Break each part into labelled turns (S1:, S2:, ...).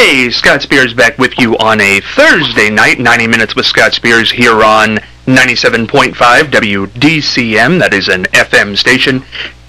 S1: Hey, Scott Spears back with you on a Thursday night, 90 Minutes with Scott Spears here on 97.5 WDCM, that is an FM station,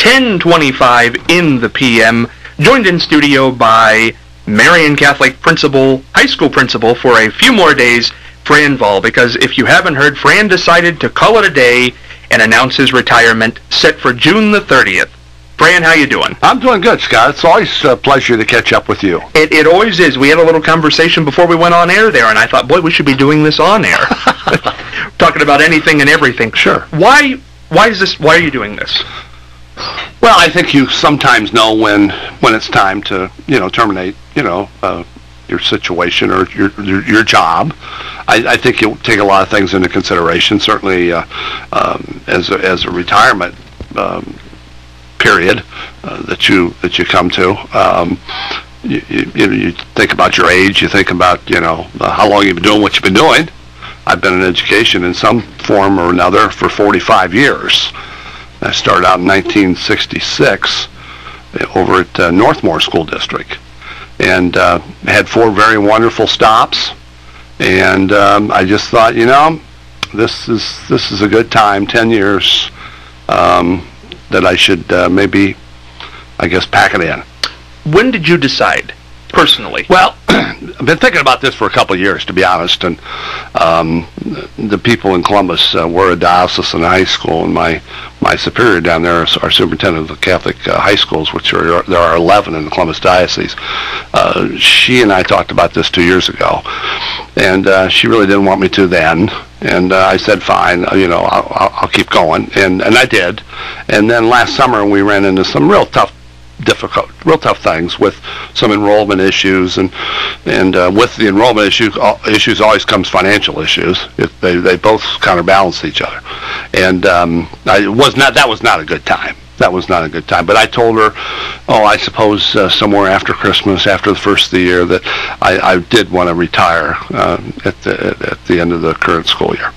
S1: 1025 in the PM, joined in studio by Marian Catholic high school principal for a few more days, Fran Voll, because if you haven't heard, Fran decided to call it a day and announce his retirement set for June the 30th. Fran, how you doing?
S2: I'm doing good, Scott. It's always a pleasure to catch up with you.
S1: It always is. We had a little conversation before we went on air there, and I thought, boy, we should be doing this on air. Talking about anything and everything.
S2: Sure.
S1: Why is this? Why are you doing this?
S2: Well, I think you sometimes know when it's time to, terminate, your situation or your job. I think you'll take a lot of things into consideration, certainly as a retirement period that you come to. You think about your age. You think about how long you've been doing what you've been doing. I've been in education in some form or another for 45 years. I started out in 1966 over at Northmore School District, and had 4 very wonderful stops. And I just thought, this is a good time. 10 years. That I should maybe, pack it in.
S1: When did you decide, personally?
S2: Well, I've been thinking about this for a couple of years, to be honest, and the people in Columbus were a diocesan high school, and my superior down there is our superintendent of the Catholic high schools, there are 11 in the Columbus Diocese. She and I talked about this 2 years ago, and she really didn't want me to then. And I said, fine, I'll keep going, and I did. And then last summer we ran into some real tough things with some enrollment issues, and with the enrollment issues always comes financial issues. They both counterbalance each other, and that was not a good time. That was not a good time. But I told her, I suppose somewhere after Christmas, after the first of the year, that I did want to retire at the end of the current school year.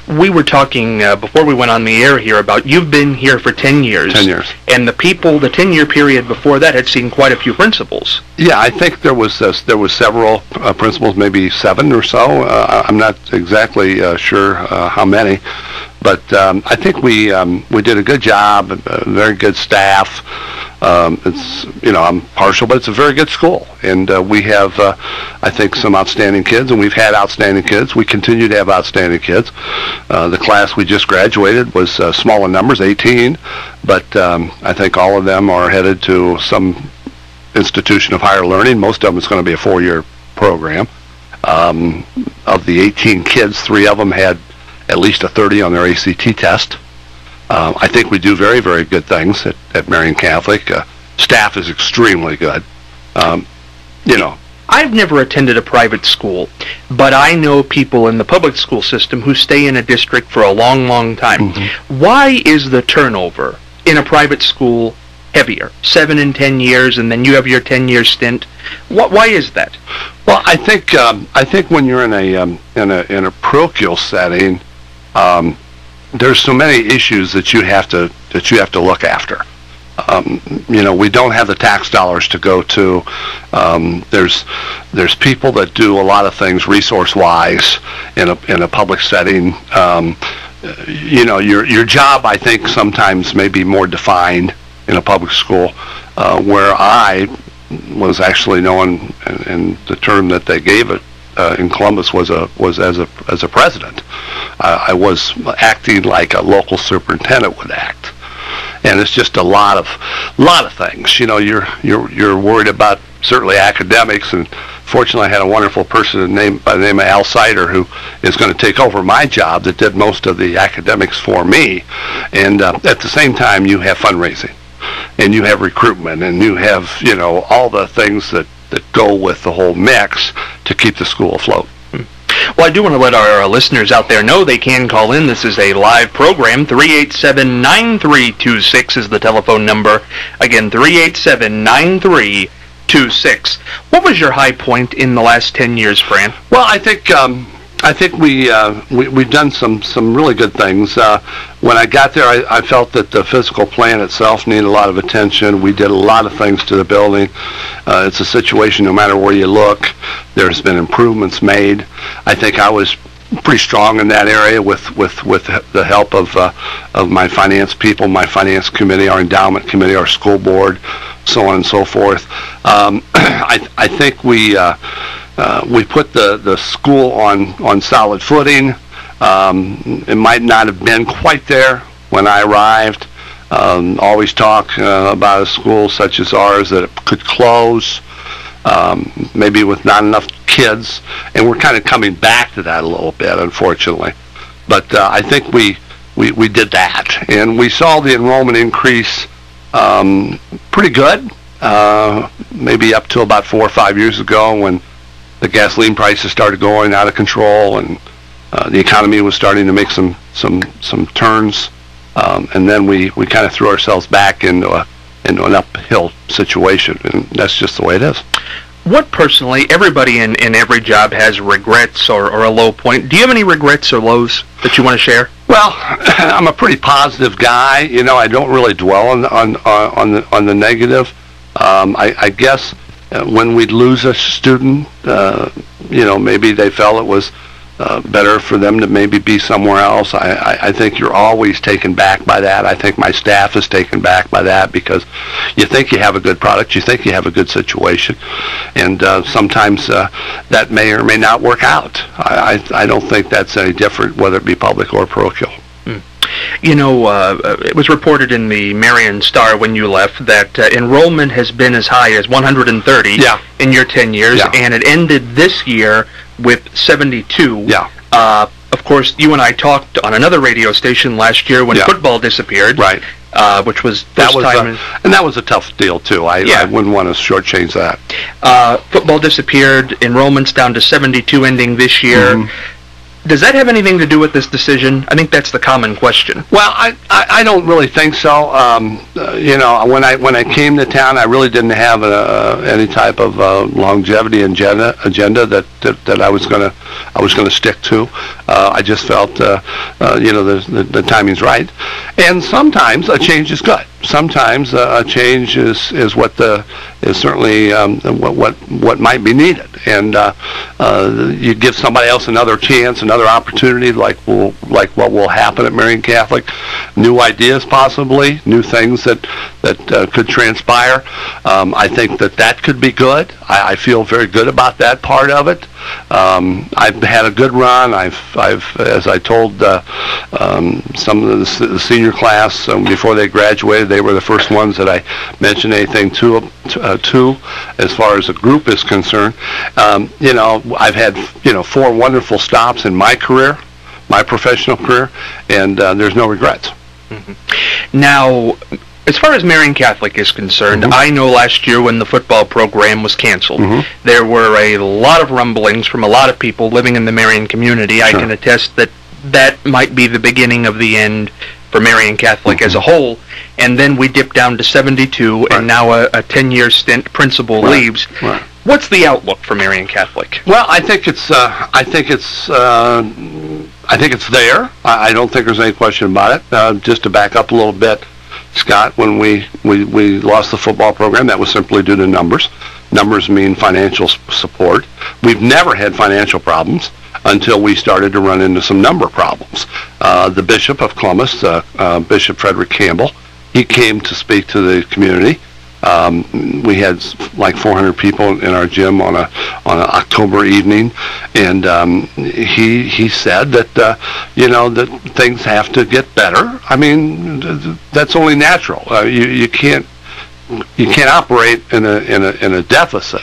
S1: We were talking before we went on the air here about you've been here for 10 years.
S2: 10 years.
S1: And the 10-year period before that had seen quite a few principals.
S2: Yeah, I think there was several principals, maybe 7 or so. I'm not exactly sure how many. But I think we did a good job, a very good staff. It's I'm partial, but it's a very good school, and we have I think some outstanding kids, and we've had outstanding kids. We continue to have outstanding kids. The class we just graduated was small in numbers, 18, but I think all of them are headed to some institution of higher learning. Most of them is going to be a 4-year program. Of the 18 kids, 3 of them had at least a 30 on their ACT test. I think we do very, very good things at Marian Catholic. Staff is extremely good.
S1: I've never attended a private school, but I know people in the public school system who stay in a district for a long, long time. Mm-hmm. Why is the turnover in a private school heavier? 7 and 10 years, and then you have your 10-year stint. Why is that?
S2: Well, I think when you're in a parochial setting, there's so many issues that you have to look after. We don't have the tax dollars to go to. There's people that do a lot of things resource-wise in a public setting. Your job, I think, sometimes may be more defined in a public school, where I was actually known, and the term that they gave it in Columbus was as a president. I was acting like a local superintendent would act, and it's just a lot of things. You're worried about certainly academics, and fortunately I had a wonderful person by the name of Al Sider who is going to take over my job that did most of the academics for me. And at the same time, you have fundraising, and you have recruitment, and you have all the things that go with the whole mix to keep the school afloat.
S1: Well, I do want to let our listeners out there know they can call in. This is a live program. 387-9326 is the telephone number. Again, 387-9326. What was your high point in the last 10 years, Fran?
S2: Well, I think I think we've done some really good things. When I got there, I felt that the physical plan itself needed a lot of attention. We did a lot of things to the building. It's a situation, no matter where you look, there's been improvements made. I think I was pretty strong in that area with the help of my finance people, my finance committee, our endowment committee, our school board, so on and so forth. I think we put the school on solid footing. It might not have been quite there when I arrived. Always talk about a school such as ours that it could close, maybe with not enough kids, and we're kind of coming back to that a little bit, unfortunately. But I think we did that, and we saw the enrollment increase pretty good, maybe up to about 4 or 5 years ago when the gasoline prices started going out of control and the economy was starting to make some turns, and then we kind of threw ourselves back into an uphill situation, and that's just the way it is.
S1: What personally, everybody in every job has regrets or a low point. Do you have any regrets or lows that you want to share?
S2: Well, I'm a pretty positive guy. You know, I don't really dwell on the negative. I guess when we'd lose a student, you know, maybe they felt it was better for them to maybe be somewhere else. I think you're always taken back by that. I think my staff is taken back by that because you think you have a good product, you think you have a good situation, and sometimes that may or may not work out. I don't think that's any different, whether it be public or parochial.
S1: You know, it was reported in the Marion Star when you left that enrollment has been as high as 130 in your 10 years, and it ended this year with 72. Of course, you and I talked on another radio station last year when football disappeared,
S2: right?
S1: Which was
S2: and that was a tough deal too. I wouldn't want to shortchange that.
S1: Football disappeared. Enrollment's down to 72, ending this year. Mm-hmm. Does that have anything to do with this decision? I think that's the common question.
S2: Well, I don't really think so. You know, when I came to town, I really didn't have any type of longevity agenda that I was gonna stick to. I just felt you know, the timing's right, and sometimes a change is good. Sometimes a change is certainly what might be needed, and you give somebody else another chance, another opportunity, like what will happen at Marion Catholic, new ideas possibly, new things that could transpire. I think that could be good. I feel very good about that part of it. I've had a good run. I've as I told some of the senior class before they graduated, they were the first ones that I mentioned anything to as far as a group is concerned. You know, I've had 4 wonderful stops in my career, my professional career, and there's no regrets.
S1: Mm-hmm. Now, as far as Marion Catholic is concerned, I know last year when the football program was canceled, there were a lot of rumblings from a lot of people living in the Marion community. Sure. I can attest that might be the beginning of the end for Marion Catholic as a whole, and then we dipped down to 72, and now a 10-year stint principal leaves. Right. What's the outlook for Marion Catholic?
S2: Well, I think it's there. I don't think there's any question about it. Just to back up a little bit, Scott, when we lost the football program, that was simply due to numbers. Numbers mean financial support. We've never had financial problems until we started to run into some number problems. The Bishop of Columbus, Bishop Frederick Campbell, he came to speak to the community. We had like 400 people in our gym on an October evening, and he said that you know, that things have to get better. I mean, that's only natural. You can't operate in a deficit,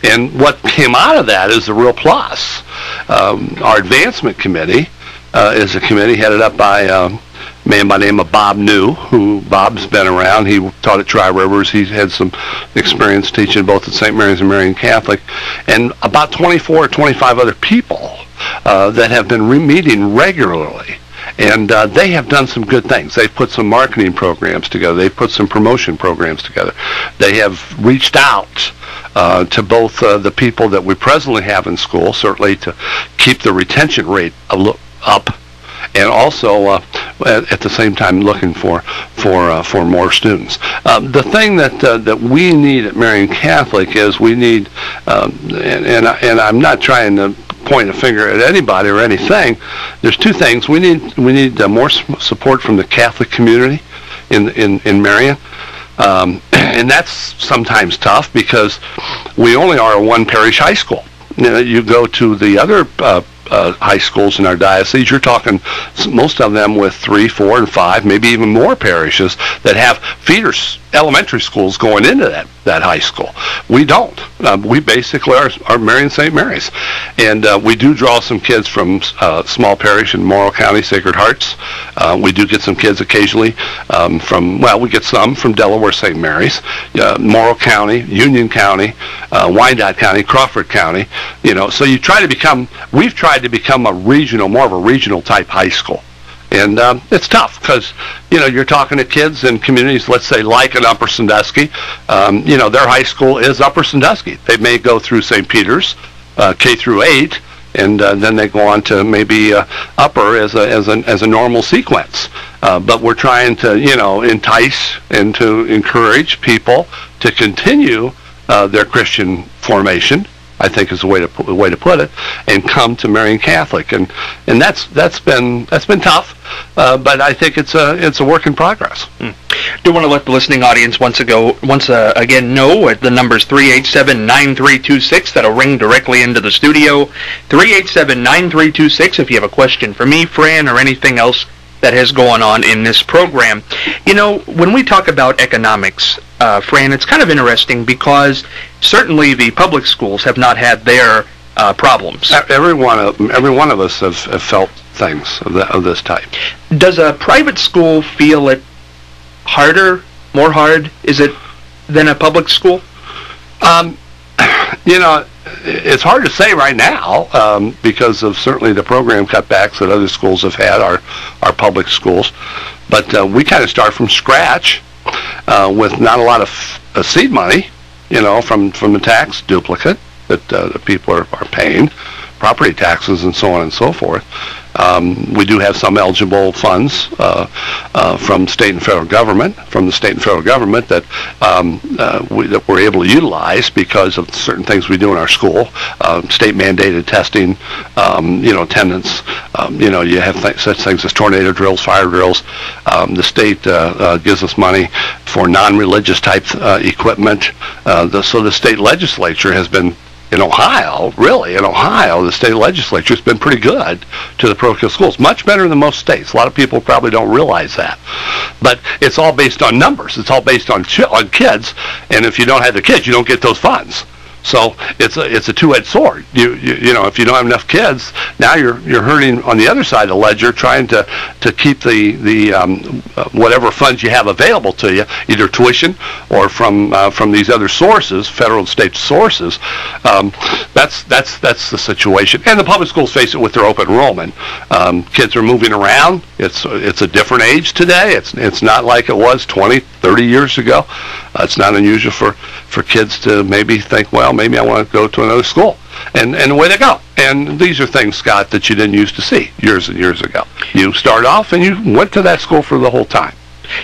S2: and what came out of that is the real plus. Our advancement committee is a committee headed up by a man by the name of Bob New, who Bob's been around. He taught at Tri Rivers. He's had some experience teaching both at St. Mary's and Marion Catholic, and about 24 or 25 other people that have been meeting regularly. And they have done some good things. They've put some marketing programs together. They've put some promotion programs together. They have reached out to both the people that we presently have in school, certainly to keep the retention rate up, and also at the same time looking for more students. The thing that we need at Marian Catholic is we need, and I'm not trying to point a finger at anybody or anything. There's two things. We need more support from the Catholic community in Marian. And that's sometimes tough because we only are a one parish high school. You go to the other high schools in our diocese, you're talking most of them with 3, 4, and 5, maybe even more parishes that have feeder elementary schools going into that high school. We don't. We basically are Marian St. Mary's. And we do draw some kids from small parish in Morrow County, Sacred Hearts. We do get some kids occasionally we get some from Delaware St. Mary's, Morrow County, Union County, Wyandotte County, Crawford County. So we've tried to become more of a regional type high school. And it's tough because, you're talking to kids in communities, let's say, like in Upper Sandusky. Their high school is Upper Sandusky. They may go through St. Peter's, K through 8, and then they go on to maybe Upper as a normal sequence. But we're trying to, entice and to encourage people to continue their Christian formation, I think is the way to put it, and come to Marian Catholic, and that's been tough, but I think it's a work in progress.
S1: Do want to let the listening audience once again know the number's 387-9326. That'll ring directly into the studio. 387-9326 if you have a question for me, Fran, or anything else that has gone on in this program. When we talk about economics, Fran, it's kind of interesting because certainly the public schools have not had their problems.
S2: Every one of us have felt things of this type.
S1: Does a private school feel it harder, more hard, is it, than a public school?
S2: It's hard to say right now because of certainly the program cutbacks that other schools have had, our public schools. But we kind of start from scratch with not a lot of seed money, from the tax duplicate that the people are paying, property taxes and so on and so forth. We do have some eligible funds from state and federal government, that that we're able to utilize because of certain things we do in our school, state mandated testing, attendance. You have such things as tornado drills, fire drills. The state gives us money for non-religious type equipment. So the state legislature has been, in Ohio, the state legislature has been pretty good to the parochial schools, much better than most states. A lot of people probably don't realize that. But it's all based on numbers. It's all based on kids, and if you don't have the kids, you don't get those funds. So it's a two-edged sword. If you don't have enough kids, now you're hurting on the other side of the ledger, trying to keep the whatever funds you have available to you, either tuition or from these other sources, federal and state sources. That's the situation. And the public schools face it with their open enrollment. Kids are moving around. It's a different age today. It's not like it was 20, 30 years ago. It's not unusual for kids to maybe think, well, maybe I want to go to another school. And away they go. And these are things, Scott, that you didn't used to see years and years ago. You start off and you went to that school for the whole time.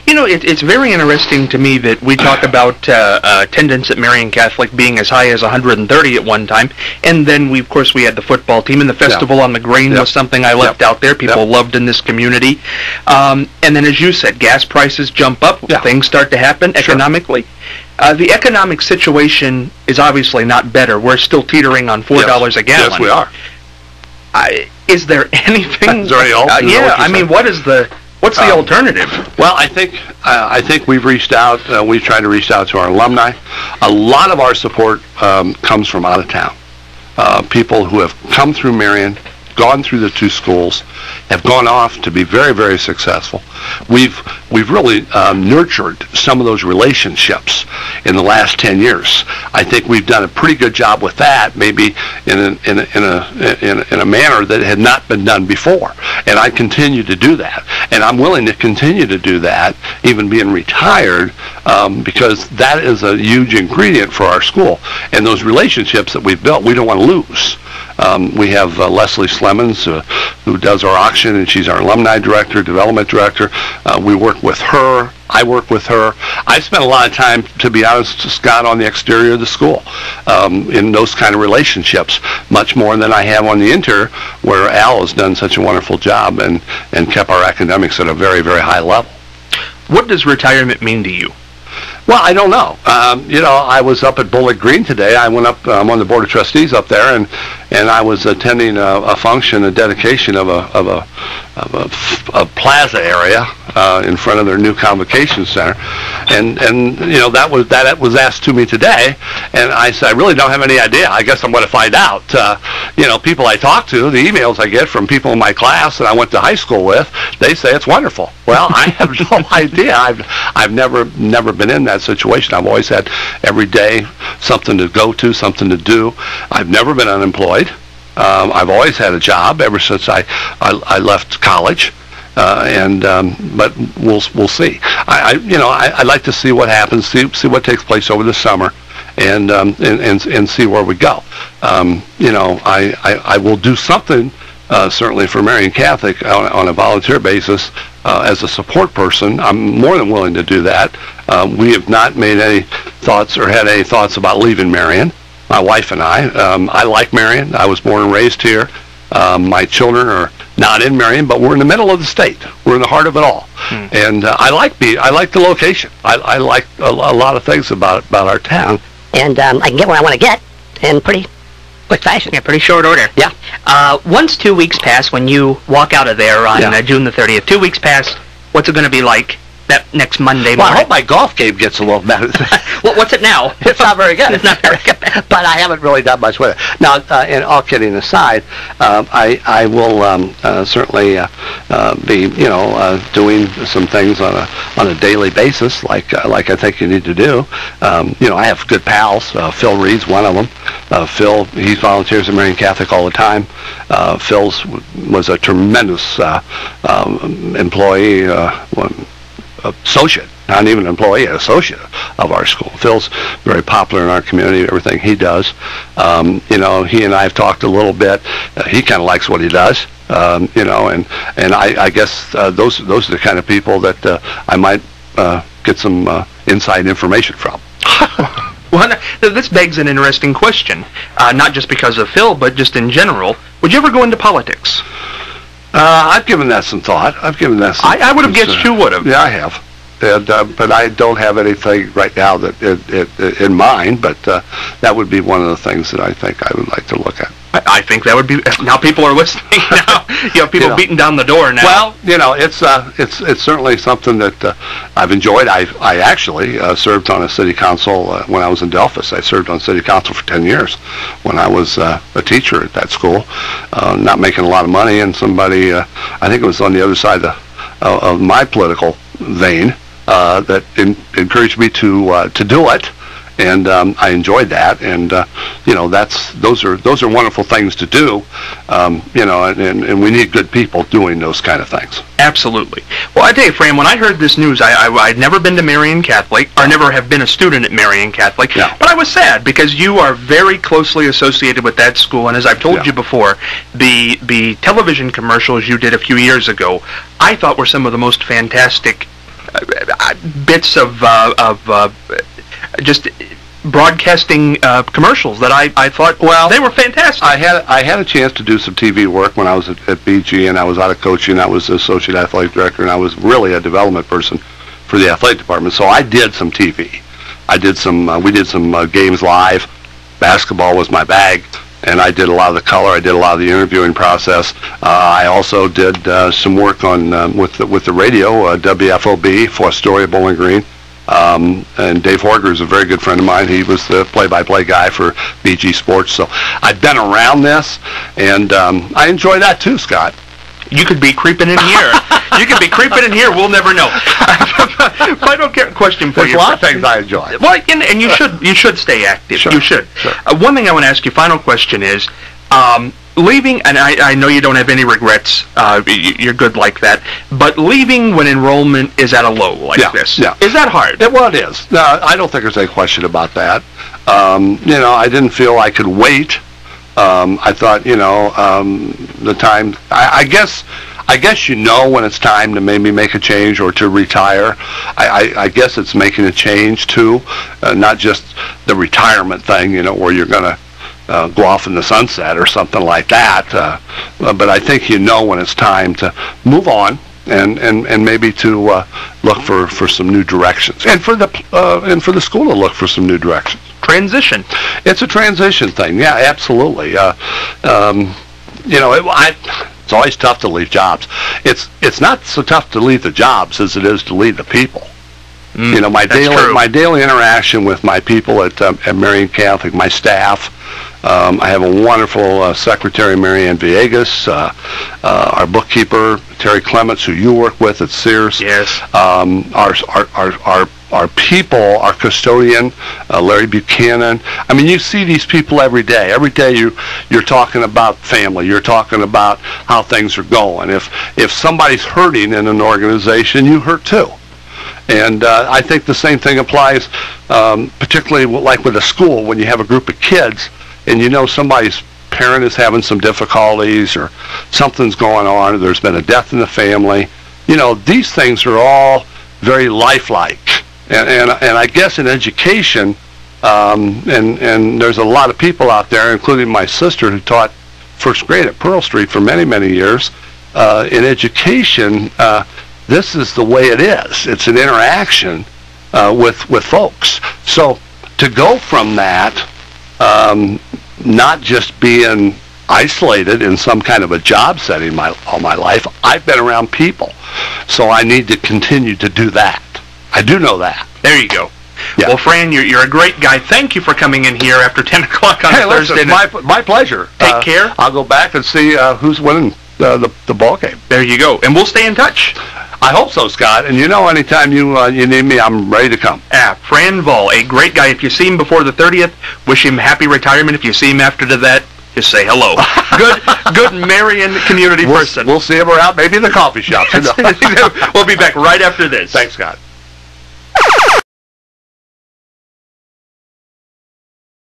S1: It's very interesting to me that we talk about attendance at Marian Catholic being as high as 130 at one time, and then we had the football team, and the festival on the Green was something I left out there. People loved in this community. And then, as you said, gas prices jump up, things start to happen economically. The economic situation is obviously not better. We're still teetering on $4 a gallon.
S2: Yes, we are.
S1: Is there anything?
S2: Is there any hope?
S1: What's the alternative?
S2: Well, I think we've reached out. We've tried to reach out to our alumni. A lot of our support comes from out of town. People who have come through Marian, gone through the two schools, have gone off to be very, very successful. We've really nurtured some of those relationships in the last 10 years. I think we've done a pretty good job with that, maybe in a manner that had not been done before. And I continue to do that, and I'm willing to continue to do that, even being retired, because that is a huge ingredient for our school. And those relationships that we've built, we don't want to lose. We have Leslie Slemons, who does our auction, and she's our alumni director, development director. We work with her. I work with her. I spent a lot of time, to be honest, Scott, on the exterior of the school in those kind of relationships, much more than I have on the interior, where Al has done such a wonderful job and kept our academics at a very, very high level.
S1: What does retirement mean to you?
S2: Well, I don't know. I was up at Bowling Green today. I went up. I'm on the board of trustees up there, and I was attending a function, a dedication of a plaza area in front of their new convocation center, and that was asked to me today, and I said I really don't have any idea. I guess I'm going to find out. People I talk to, the emails I get from people in my class that I went to high school with, they say it's wonderful. Well, I have no idea. I've never been in that situation. I've always had every day something to go to, something to do. I've never been unemployed. I've always had a job ever since I left college, but we'll see. I'd like to see what happens, see what takes place over the summer, and see where we go. I will do something certainly for Marian Catholic on a volunteer basis as a support person. I'm more than willing to do that. We have not made any thoughts or had any thoughts about leaving Marian. My wife and I like Marian. I was born and raised here. My children are not in Marian, but we're in the middle of the state. We're in the heart of it all. And I like the location. I like a lot of things about our town.
S3: And I can get where I want to get in pretty quick fashion.
S4: Yeah, pretty short order.
S3: Yeah.
S4: Once 2 weeks pass, when you walk out of there on June the 30th, 2 weeks pass, what's it going to be like that next Monday morning?
S2: Well, I hope my golf game gets a little better.
S4: Well, what's it now?
S3: It's not very good.
S4: It's not very good.
S2: But I haven't really done much with it. Now, and all kidding aside, I will certainly be, doing some things on a daily basis, like I think you need to do. I have good pals. Phil Reed's one of them. Phil, he volunteers at Marian Catholic all the time. Phil was a tremendous employee. Associate, not even an employee, an associate of our school. Phil's very popular in our community, everything he does. He and I have talked a little bit. He kind of likes what he does, and I guess those are the kind of people that I might get some inside information from.
S1: Well, this begs an interesting question, not just because of Phil, but just in general. Would you ever go into politics?
S2: I've given that some thought. I
S1: would have guessed you would have.
S2: Yeah, I have. And, but I don't have anything right now that in mind, but that would be one of the things that I think I would like to look at.
S1: I think that would be, now people are listening now. You have people beating down the door now.
S2: Well, it's certainly something that I've enjoyed. I actually served on a city council when I was in Delphus. I served on city council for 10 years when I was a teacher at that school, not making a lot of money, and somebody, I think it was on the other side of my political vein, that encouraged me to do it. And I enjoyed that, and those are wonderful things to do, and we need good people doing those kind of things.
S1: Absolutely. Well, I tell you, Fran, when I heard this news, I'd never been to Marian Catholic, or never have been a student at Marian Catholic, but I was sad because you are very closely associated with that school, and as I've told you before, the television commercials you did a few years ago, I thought were some of the most fantastic bits of just broadcasting commercials that I thought, well, they were fantastic.
S2: I had a chance to do some TV work when I was at BG, and I was out of coaching. I was associate athletic director, and I was really a development person for the athletic department. So I did some TV. We did some games live. Basketball was my bag, and I did a lot of the color. I did a lot of the interviewing process. I also did some work on with the radio, WFOB, Fostoria, Bowling Green. And Dave Horger is a very good friend of mine. He was the play-by-play guy for BG Sports. So I've been around this, and I enjoy that too, Scott.
S1: You could be creeping in here. You could be creeping in here. We'll never know. Final question for
S2: There's
S1: you.
S2: a lot of things I enjoy.
S1: Well, and you should stay active.
S2: Sure.
S1: You should.
S2: Sure.
S1: One thing I want to ask you. Final question is, leaving, and I know you don't have any regrets. You're good like that. But leaving when enrollment is at a low like this, is that hard?
S2: Well, it is. No, I don't think there's any question about that. I didn't feel I could wait. I thought, the time. I guess when it's time to maybe make a change or to retire. I guess it's making a change too, not just the retirement thing, where you're going to go off in the sunset or something like that. But I think when it's time to move on and maybe to look for some new directions, and for the school to look for some new directions.
S1: Transition.
S2: It's a transition thing. Yeah, absolutely. It's always tough to leave jobs. It's not so tough to leave the jobs as it is to leave the people. My daily interaction with my people at Marian Catholic, my staff. I have a wonderful secretary, Marianne Villegas, our bookkeeper, Terry Clements, who you work with at Sears.
S1: Yes.
S2: Our people, our custodian, Larry Buchanan. I mean, you see these people every day. Every day you're talking about family. You're talking about how things are going. If somebody's hurting in an organization, you hurt too. And I think the same thing applies, particularly like with a school, when you have a group of kids and somebody's parent is having some difficulties or something's going on, or there's been a death in the family. These things are all very lifelike. And I guess in education, and there's a lot of people out there, including my sister who taught first grade at Pearl Street for many, many years. In education, this is the way it is. It's an interaction with folks. So to go from that, not just being isolated in some kind of a job setting all my life, I've been around people. So I need to continue to do that. I do know that.
S1: There you go.
S2: Yeah.
S1: Well, Fran, you're a great guy. Thank you for coming in here after 10 o'clock on Thursday night.
S2: My pleasure.
S1: Take care.
S2: I'll go back and see who's winning the ball game.
S1: There you go. And we'll stay in touch.
S2: I hope so, Scott. And anytime you need me, I'm ready to come.
S1: Fran Voll, a great guy. If you see him before the 30th, wish him happy retirement. If you see him after that, just say hello. Good Marion community person.
S2: We'll see him around, maybe in the coffee shop.
S1: We'll be back right after this.
S2: Thanks, Scott.